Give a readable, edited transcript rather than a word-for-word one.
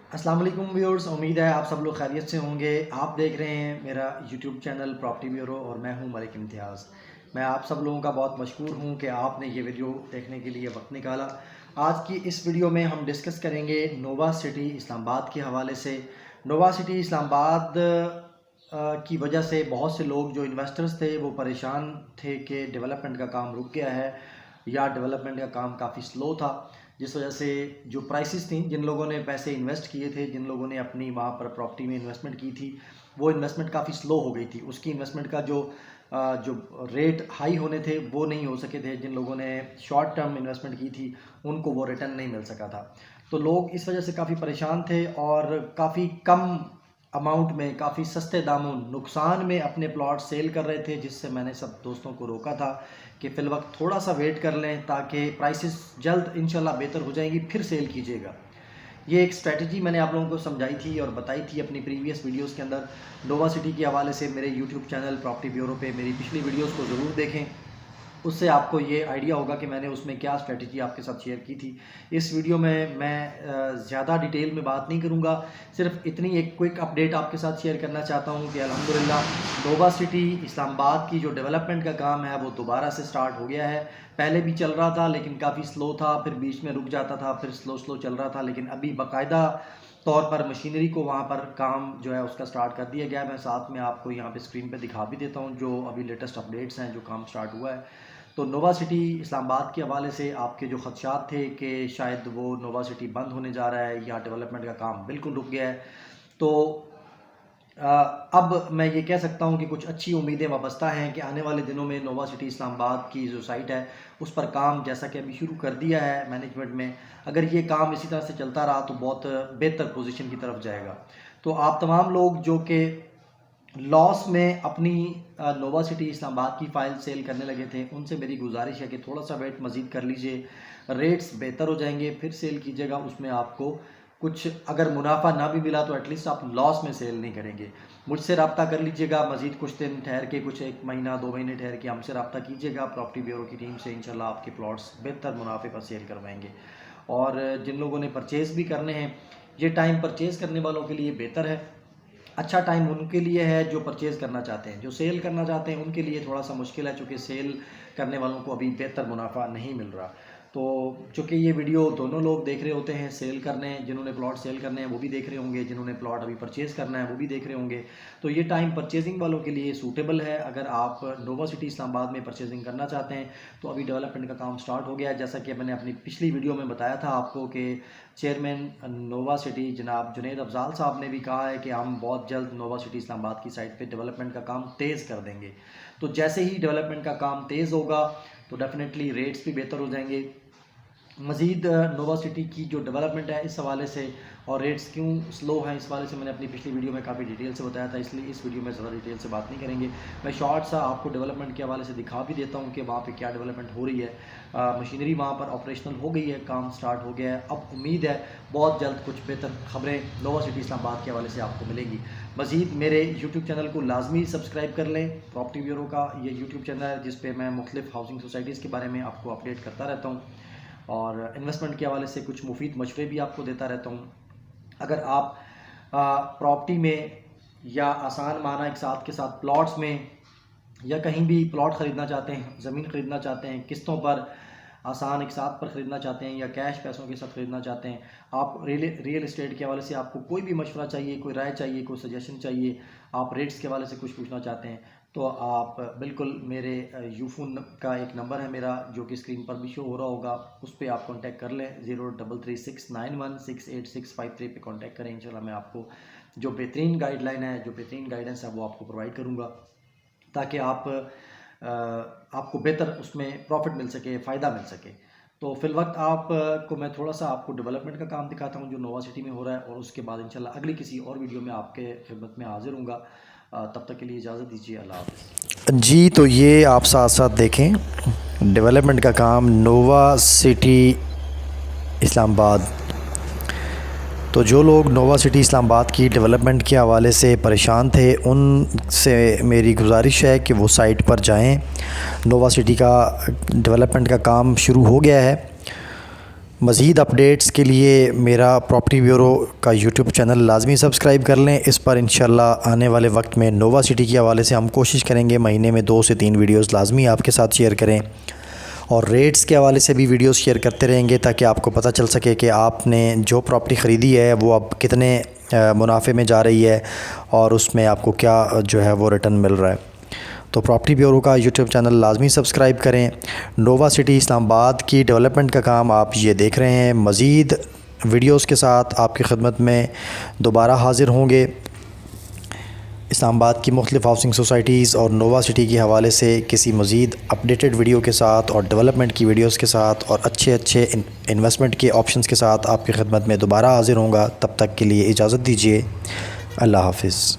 अस्सलाम वालेकुम व्यूअर्स, उम्मीद है आप सब लोग खैरियत से होंगे। आप देख रहे हैं मेरा यूट्यूब चैनल प्रॉपर्टी ब्यूरो और मैं हूं मलिक इम्तियाज़। मैं आप सब लोगों का बहुत मशकूर हूं कि आपने ये वीडियो देखने के लिए वक्त निकाला। आज की इस वीडियो में हम डिस्कस करेंगे नोवा सिटी इस्लामाबाद के हवाले से। नोवा सिटी इस्लामाबाद की वजह से बहुत से लोग जो इन्वेस्टर्स थे वो परेशान थे कि डेवलपमेंट का काम रुक गया है या डेवलपमेंट का काम काफ़ी स्लो था, जिस वजह से जो प्राइसेस थी, जिन लोगों ने पैसे इन्वेस्ट किए थे, जिन लोगों ने अपनी वहाँ पर प्रॉपर्टी में इन्वेस्टमेंट की थी, वो इन्वेस्टमेंट काफ़ी स्लो हो गई थी। उसकी इन्वेस्टमेंट का जो रेट हाई होने थे वो नहीं हो सके थे। जिन लोगों ने शॉर्ट टर्म इन्वेस्टमेंट की थी उनको वो रिटर्न नहीं मिल सका था। तो लोग इस वजह से काफ़ी परेशान थे और काफ़ी कम अमाउंट में, काफ़ी सस्ते दामों, नुकसान में अपने प्लॉट सेल कर रहे थे, जिससे मैंने सब दोस्तों को रोका था कि फ़िल वक्त थोड़ा सा वेट कर लें ताकि प्राइसेस जल्द इंशाल्लाह बेहतर हो जाएंगी, फिर सेल कीजिएगा। ये एक स्ट्रेटजी मैंने आप लोगों को समझाई थी और बताई थी अपनी प्रीवियस वीडियोस के अंदर। नोवा सिटी के हवाले से मेरे यूट्यूब चैनल प्रॉपर्टी ब्यूरो पे मेरी पिछली वीडियोस को ज़रूर देखें, उससे आपको ये आइडिया होगा कि मैंने उसमें क्या स्ट्रेटजी आपके साथ शेयर की थी। इस वीडियो में मैं ज़्यादा डिटेल में बात नहीं करूँगा, सिर्फ इतनी एक क्विक अपडेट आपके साथ शेयर करना चाहता हूँ कि अल्हम्दुलिल्लाह नोवा सिटी इस्लामाबाद की जो डेवलपमेंट का काम है वो दोबारा से स्टार्ट हो गया है। पहले भी चल रहा था लेकिन काफ़ी स्लो था, फिर बीच में रुक जाता था, फिर स्लो चल रहा था, लेकिन अभी बाकायदा तौर पर मशीनरी को वहाँ पर काम जो है उसका स्टार्ट कर दिया गया है। मैं साथ में आपको यहाँ पे स्क्रीन पे दिखा भी देता हूँ जो अभी लेटेस्ट अपडेट्स हैं, जो काम स्टार्ट हुआ है। तो नोवा सिटी इस्लामाबाद के हवाले से आपके जो खदशात थे कि शायद वो नोवा सिटी बंद होने जा रहा है या डेवलपमेंट का काम बिल्कुल रुक गया है, तो अब मैं ये कह सकता हूँ कि कुछ अच्छी उम्मीदें वाबस्ता हैं कि आने वाले दिनों में नोवा सिटी इस्लामाबाद की जो साइट है उस पर काम जैसा कि अभी शुरू कर दिया है मैनेजमेंट में, अगर ये काम इसी तरह से चलता रहा तो बहुत बेहतर पोजीशन की तरफ जाएगा। तो आप तमाम लोग जो कि लॉस में अपनी नोवा सिटी इस्लामाबाद की फ़ाइल सेल करने लगे थे, उनसे मेरी गुजारिश है कि थोड़ा सा वेट मज़ीद कर लीजिए, रेट्स बेहतर हो जाएंगे फिर सेल कीजिएगा। उसमें आपको कुछ अगर मुनाफा ना भी मिला तो एटलीस्ट आप लॉस में सेल नहीं करेंगे। मुझसे रब्ता कर लीजिएगा, मज़ीद कुछ दिन ठहर के, कुछ 1 महीना 2 महीने ठहर के हमसे रब्ता कीजिएगा प्रॉपर्टी ब्यूरो की टीम से। इंशाल्लाह आपके प्लॉट्स बेहतर मुनाफे पर सेल करवाएंगे। और जिन लोगों ने परचेज़ भी करने हैं, ये टाइम परचेज़ करने वालों के लिए बेहतर है। अच्छा टाइम उनके लिए है जो परचेज़ करना चाहते हैं। जो सेल करना चाहते हैं उनके लिए थोड़ा सा मुश्किल है, चूँकि सेल करने वालों को अभी बेहतर मुनाफा नहीं मिल रहा। तो चूँकि ये वीडियो दोनों लोग देख रहे होते हैं, सेल करने, जिन्होंने प्लॉट सेल करने हैं वो भी देख रहे होंगे, जिन्होंने प्लॉट अभी परचेज़ करना है वो भी देख रहे होंगे, तो ये टाइम परचेजिंग वालों के लिए सूटेबल है। अगर आप नोवा सिटी इस्लामाबाद में परचेजिंग करना चाहते हैं तो अभी डेवलपमेंट का काम स्टार्ट हो गया है। जैसा कि मैंने अपनी पिछली वीडियो में बताया था आपको कि चेयरमैन नोवा सिटी जनाब जुनैद अफजाल साहब ने भी कहा है कि हम बहुत जल्द नोवा सिटी इस्लामाबाद की साइट पे डेवलपमेंट का काम तेज़ कर देंगे। तो जैसे ही डेवलपमेंट का काम तेज़ होगा तो डेफिनेटली रेट्स भी बेहतर हो जाएंगे। मज़ीद नोवा सिटी की जो डेवलपमेंट है इस हवाले से और रेट्स क्यों स्लो हैं इस हवाले से मैंने अपनी पिछली वीडियो में काफ़ी डिटेल से बताया था, इसलिए इस वीडियो में ज़्यादा डिटेल से बात नहीं करेंगे। मैं शॉर्ट सा आपको डेवलपमेंट के हवाले से दिखा भी देता हूँ कि वहाँ पे क्या डेवलपमेंट हो रही है। मशीनरी वहाँ पर ऑपरेशनल हो गई है, काम स्टार्ट हो गया है। अब उम्मीद है बहुत जल्द कुछ बेहतर खबरें नोवा सिटी इस्लामाबाद के हवाले से आपको मिलेंगी। मज़ीद मेरे यूट्यूब चैनल को लाजमी सब्सक्राइब कर लें। प्रॉपर्टी ब्यूरो का ये यूट्यूब चैनल है जिस पर मैं मुख्तलिफ हाउसिंग सोसाइटीज़ के बारे में आपको अपडेट करता रहता हूँ और इन्वेस्टमेंट के हवाले से कुछ मुफीद मशवरे भी आपको देता रहता हूँ। अगर आप प्रॉपर्टी में या आसान माना एक साथ के साथ प्लॉट्स में या कहीं भी प्लॉट ख़रीदना चाहते हैं, ज़मीन ख़रीदना चाहते हैं, किस्तों पर आसान एक साथ पर ख़रीदना चाहते हैं या कैश पैसों के साथ ख़रीदना चाहते हैं, आप रियल एस्टेट के हवाले से आपको कोई भी मशवरा चाहिए, कोई राय चाहिए, कोई सजेशन चाहिए, आप रेट्स के हवाले से कुछ पूछना चाहते हैं, तो आप बिल्कुल मेरे यूफोन का एक नंबर है मेरा जो कि स्क्रीन पर भी शो हो रहा होगा, उस पर आप कांटेक्ट कर लें। 0336916863 पे कांटेक्ट करें। इंशाल्लाह मैं आपको जो बेहतरीन गाइडलाइन है, जो बेहतरीन गाइडेंस है वो आपको प्रोवाइड करूँगा ताकि आपको बेहतर उसमें प्रॉफिट मिल सके, फ़ायदा मिल सके। तो फिल वक्त को मैं थोड़ा सा आपको डेवलपमेंट का काम दिखाता हूँ जो नोवा सिटी में हो रहा है और उसके बाद इंशाल्लाह अगली किसी और वीडियो में आपके खिदमत में हाजिर हूँगा। तब तक के लिए इजाज़त दीजिए। अल्लाह हाफ़िज़। जी, तो ये आप साथ साथ देखें डेवलपमेंट का काम नोवा सिटी इस्लामाबाद। तो जो लोग नोवा सिटी इस्लामाबाद की डेवलपमेंट के हवाले से परेशान थे उनसे मेरी गुजारिश है कि वो साइट पर जाएं। नोवा सिटी का डेवलपमेंट का काम शुरू हो गया है। مزید اپڈیٹس کے لیے میرا پراپرٹی بیورو کا یوٹیوب چینل لازمی سبسکرائب کر لیں. اس پر انشاءاللہ آنے والے وقت میں نووا سٹی کے حوالے سے ہم کوشش کریں گے مہینے میں 2 سے 3 ویڈیوز لازمی آپ کے ساتھ شیئر کریں, اور ریٹس کے حوالے سے بھی ویڈیوز شیئر کرتے رہیں گے تاکہ آپ کو پتہ چل سکے کہ آپ نے جو پراپرٹی خریدی ہے وہ اب کتنے منافع میں جا رہی ہے اور اس میں آپ کو کیا جو ہے وہ ریٹرن مل رہا ہے. تو پراپرٹی بیورو کا یوٹیوب چینل لازمی سبسکرائب کریں. نووا سٹی اسلام آباد کی ڈیولپمنٹ کا کام آپ یہ دیکھ رہے ہیں. مزید ویڈیوز کے ساتھ آپ کی خدمت میں دوبارہ حاضر ہوں گے. اسلام آباد کی مختلف ہاؤسنگ سوسائٹیز اور نووا سٹی کے حوالے سے کسی مزید اپڈیٹڈ ویڈیو کے ساتھ اور ڈیولپمنٹ کی ویڈیوز کے ساتھ اور اچھے انویسٹمنٹ کے آپشنز کے ساتھ آپ کی خدمت میں دوبارہ حاضر ہوں گا. تب تک کے لیے اجازت دیجیے. اللہ حافظ.